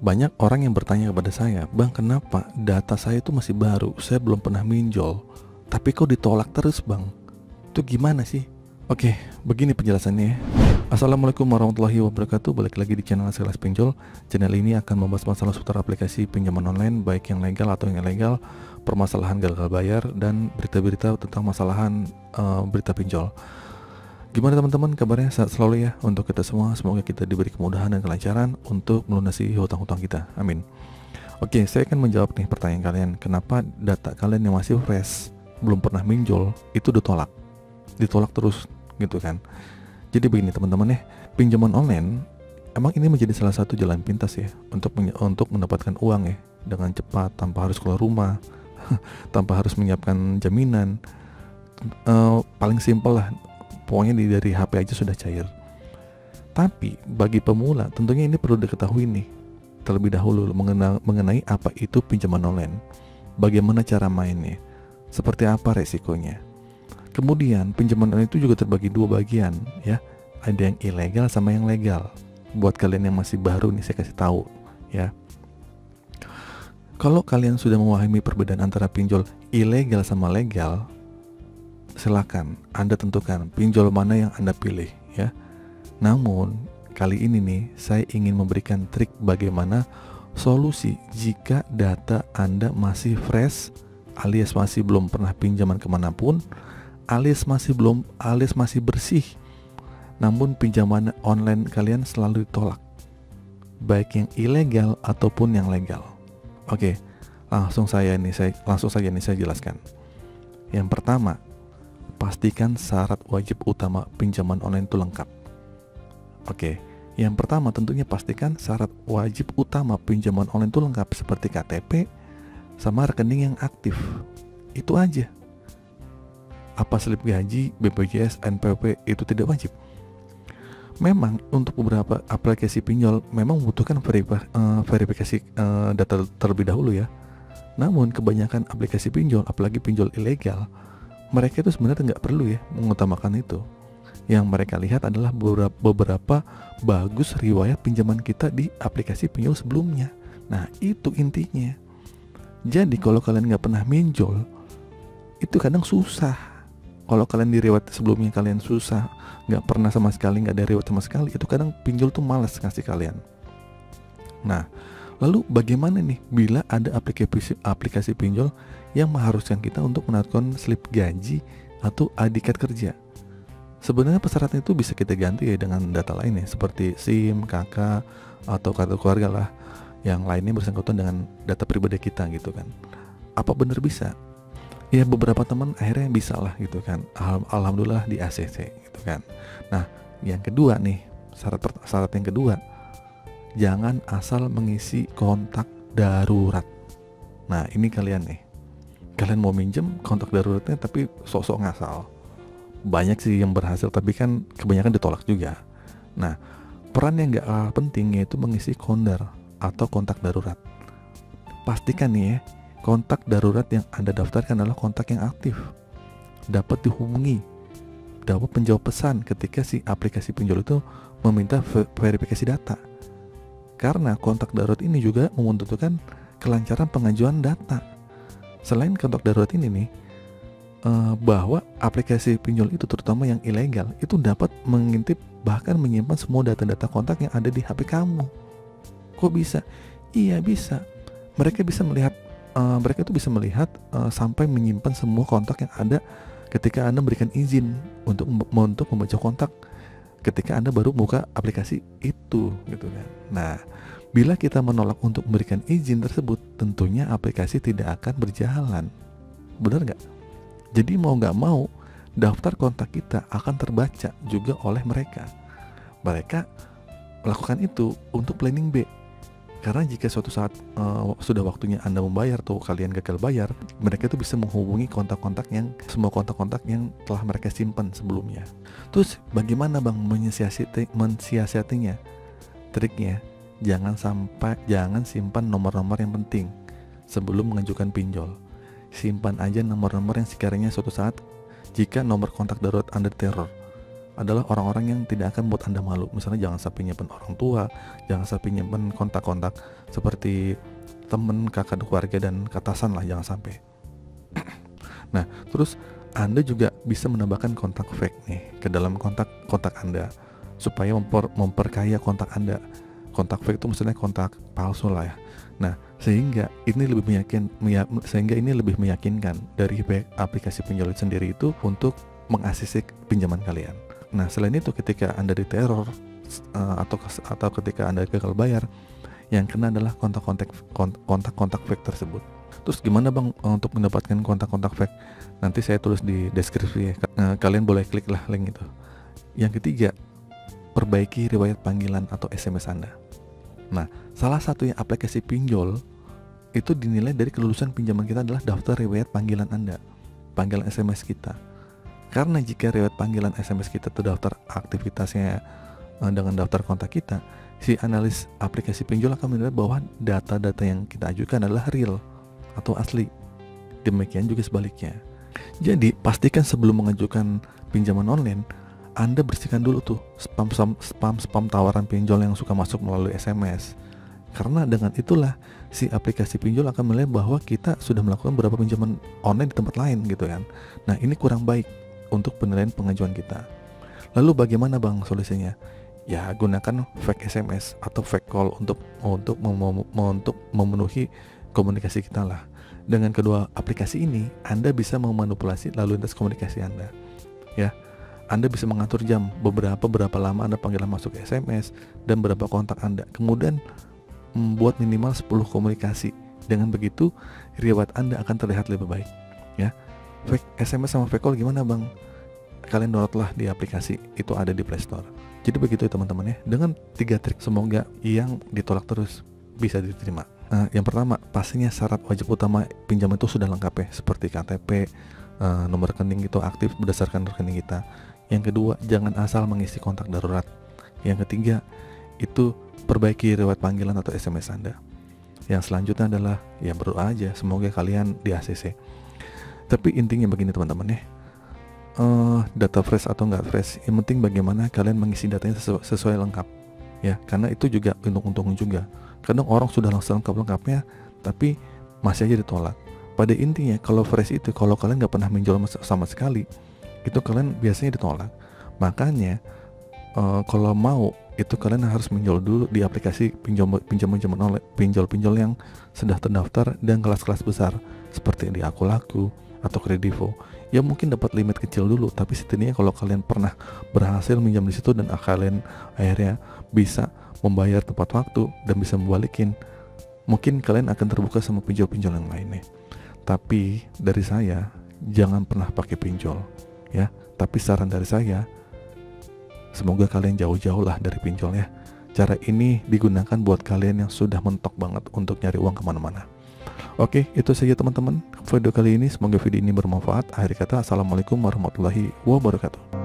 Banyak orang yang bertanya kepada saya, "Bang, kenapa data saya itu masih baru? Saya belum pernah minjol, tapi kok ditolak terus, Bang? Itu gimana sih?" Oke, begini penjelasannya ya. Assalamualaikum warahmatullahi wabarakatuh. Balik lagi di channel Sekelas Pinjol. Channel ini akan membahas masalah seputar aplikasi pinjaman online, baik yang legal atau yang ilegal, permasalahan gagal bayar, dan berita-berita tentang masalahan berita pinjol. Gimana teman-teman, kabarnya sehat selalu ya untuk kita semua. Semoga kita diberi kemudahan dan kelancaran untuk melunasi hutang-hutang kita. Amin. Oke, saya akan menjawab nih pertanyaan kalian. Kenapa data kalian yang masih fresh, belum pernah minjol, itu ditolak terus gitu kan? Jadi begini teman-teman ya, pinjaman online emang ini menjadi salah satu jalan pintas ya untuk mendapatkan uang ya dengan cepat tanpa harus keluar rumah, tanpa harus menyiapkan jaminan. Paling simpel lah, pokoknya dari HP aja sudah cair. Tapi bagi pemula tentunya ini perlu diketahui nih terlebih dahulu mengenai apa itu pinjaman online, bagaimana cara mainnya, seperti apa resikonya. Kemudian pinjaman online itu juga terbagi dua bagian ya, ada yang ilegal sama yang legal. Buat kalian yang masih baru nih saya kasih tahu ya. Kalau kalian sudah memahami perbedaan antara pinjol ilegal sama legal, silakan Anda tentukan pinjol mana yang Anda pilih ya. Namun kali ini nih saya ingin memberikan trik bagaimana solusi jika data Anda masih fresh alias masih belum pernah pinjaman kemanapun, alias masih bersih, namun pinjaman online kalian selalu ditolak, baik yang ilegal ataupun yang legal. Oke, langsung saja nih saya jelaskan. Yang pertama, pastikan syarat wajib utama pinjaman online itu lengkap. Oke, yang pertama tentunya pastikan syarat wajib utama pinjaman online itu lengkap seperti KTP sama rekening yang aktif. Itu aja. Apa slip gaji, BPJS, NPWP itu tidak wajib. Memang untuk beberapa aplikasi pinjol memang membutuhkan verifikasi data terlebih dahulu ya. Namun kebanyakan aplikasi pinjol, apalagi pinjol ilegal, mereka itu sebenarnya nggak perlu ya mengutamakan itu. Yang mereka lihat adalah beberapa bagus riwayat pinjaman kita di aplikasi pinjol sebelumnya. Nah itu intinya. Jadi kalau kalian nggak pernah minjol, itu kadang susah. Kalau kalian di riwayat sebelumnya kalian susah, nggak pernah sama sekali, nggak ada riwayat sama sekali, itu kadang pinjol tuh malas ngasih kalian. Nah, lalu bagaimana nih bila ada aplikasi pinjol yang mengharuskan kita untuk menandakan slip gaji atau ID card kerja? Sebenarnya persyaratan itu bisa kita ganti ya dengan data lainnya seperti SIM, KK, atau kartu keluarga lah. Yang lainnya bersangkutan dengan data pribadi kita gitu kan. Apa benar bisa? Ya beberapa teman akhirnya bisa lah gitu kan. Alhamdulillah di ACC gitu kan. Nah yang kedua nih, syarat yang kedua, jangan asal mengisi kontak darurat. Nah ini kalian mau minjem kontak daruratnya tapi sok-sok ngasal. Banyak sih yang berhasil tapi kan kebanyakan ditolak juga. Nah peran yang gak kalah penting yaitu mengisi kondar atau kontak darurat. Pastikan nih ya, kontak darurat yang Anda daftarkan adalah kontak yang aktif, dapat dihubungi, dapat menjawab pesan ketika si aplikasi pinjol itu meminta verifikasi data. Karena kontak darurat ini juga membutuhkan kelancaran pengajuan data. Selain kontak darurat ini nih, bahwa aplikasi pinjol itu terutama yang ilegal itu dapat mengintip bahkan menyimpan semua data-data kontak yang ada di HP kamu. Kok bisa? Iya bisa. Mereka itu bisa melihat sampai menyimpan semua kontak yang ada ketika Anda memberikan izin untuk membaca kontak ketika Anda baru buka aplikasi itu gitu kan. Nah, bila kita menolak untuk memberikan izin tersebut, tentunya aplikasi tidak akan berjalan. Benar nggak? Jadi mau nggak mau, daftar kontak kita akan terbaca juga oleh mereka. Mereka lakukan itu untuk planning B. Karena jika suatu saat sudah waktunya Anda membayar atau kalian gagal bayar, mereka itu bisa menghubungi semua kontak-kontak yang telah mereka simpan sebelumnya. Terus bagaimana Bang mensiasatinya? Triknya, jangan simpan nomor-nomor yang penting sebelum mengajukan pinjol. Simpan aja nomor-nomor yang sekiranya suatu saat jika nomor kontak darurat Anda teror, adalah orang-orang yang tidak akan buat Anda malu. Misalnya jangan sampai nyimpen orang tua, jangan sampai nyimpen kontak-kontak seperti teman, kakak, keluarga, dan atasan lah, jangan sampai. Nah, terus Anda juga bisa menambahkan kontak fake nih ke dalam kontak Anda supaya memperkaya kontak Anda. Kontak fake itu maksudnya kontak palsu lah ya. Nah, sehingga ini lebih meyakinkan dari aplikasi pinjol sendiri itu untuk mengaksesi pinjaman kalian. Nah, selain itu ketika Anda diteror atau ketika Anda gagal bayar, yang kena adalah kontak fake tersebut. Terus gimana Bang untuk mendapatkan kontak fake? Nanti saya tulis di deskripsi ya. Kalian boleh klik lah link itu. Yang ketiga, perbaiki riwayat panggilan atau SMS Anda. Nah, salah satu yang aplikasi pinjol itu dinilai dari kelulusan pinjaman kita adalah daftar riwayat panggilan Anda, panggilan SMS kita. Karena jika riwayat panggilan SMS kita terdaftar aktivitasnya dengan daftar kontak kita, si analis aplikasi pinjol akan menilai bahwa data-data yang kita ajukan adalah real atau asli. Demikian juga sebaliknya. Jadi pastikan sebelum mengajukan pinjaman online, Anda bersihkan dulu tuh spam tawaran pinjol yang suka masuk melalui SMS. Karena dengan itulah si aplikasi pinjol akan menilai bahwa kita sudah melakukan beberapa pinjaman online di tempat lain gitu kan. Nah, ini kurang baik untuk penilaian pengajuan kita. Lalu bagaimana Bang solusinya? Ya, gunakan fake SMS atau fake call untuk memenuhi komunikasi kita lah. Dengan kedua aplikasi ini, Anda bisa memanipulasi lalu lintas komunikasi Anda. Ya, Anda bisa mengatur jam, berapa lama Anda panggilan masuk SMS, dan berapa kontak Anda. Kemudian membuat minimal 10 komunikasi. Dengan begitu, riwayat Anda akan terlihat lebih baik. Ya, fake SMS sama fake call gimana Bang? Kalian downloadlah di aplikasi, itu ada di Play Store. Jadi begitu ya teman-teman ya. Dengan 3 trik, semoga yang ditolak terus bisa diterima. Yang pertama, pastinya syarat wajib utama pinjaman itu sudah lengkap ya, seperti KTP, nomor rekening itu aktif berdasarkan rekening kita. Yang kedua, jangan asal mengisi kontak darurat. Yang ketiga, itu perbaiki riwayat panggilan atau SMS Anda. Yang selanjutnya adalah ya berdoa aja, semoga kalian di ACC. Tapi intinya begini teman-teman ya, data fresh atau nggak fresh, yang penting bagaimana kalian mengisi datanya sesuai lengkap ya, karena itu juga untung-untung juga. Kadang orang sudah langsung lengkapnya tapi masih aja ditolak. Pada intinya kalau fresh itu, kalau kalian nggak pernah minjol sama sekali, itu kalian biasanya ditolak. Makanya kalau mau itu kalian harus minjol dulu di aplikasi pinjam online, pinjol yang sudah terdaftar dan kelas-kelas besar seperti di Akulaku atau Kredivo. Ya mungkin dapat limit kecil dulu, tapi setidaknya kalau kalian pernah berhasil minjam di situ dan kalian akhirnya bisa membayar tepat waktu dan bisa membalikin, mungkin kalian akan terbuka sama pinjol-pinjol yang lainnya. Tapi dari saya, jangan pernah pakai pinjol ya. Tapi saran dari saya, semoga kalian jauh-jauh lah dari pinjol ya. Cara ini digunakan buat kalian yang sudah mentok banget untuk nyari uang kemana-mana. Oke, itu saja teman-teman video kali ini. Semoga video ini bermanfaat. Akhir kata, assalamualaikum warahmatullahi wabarakatuh.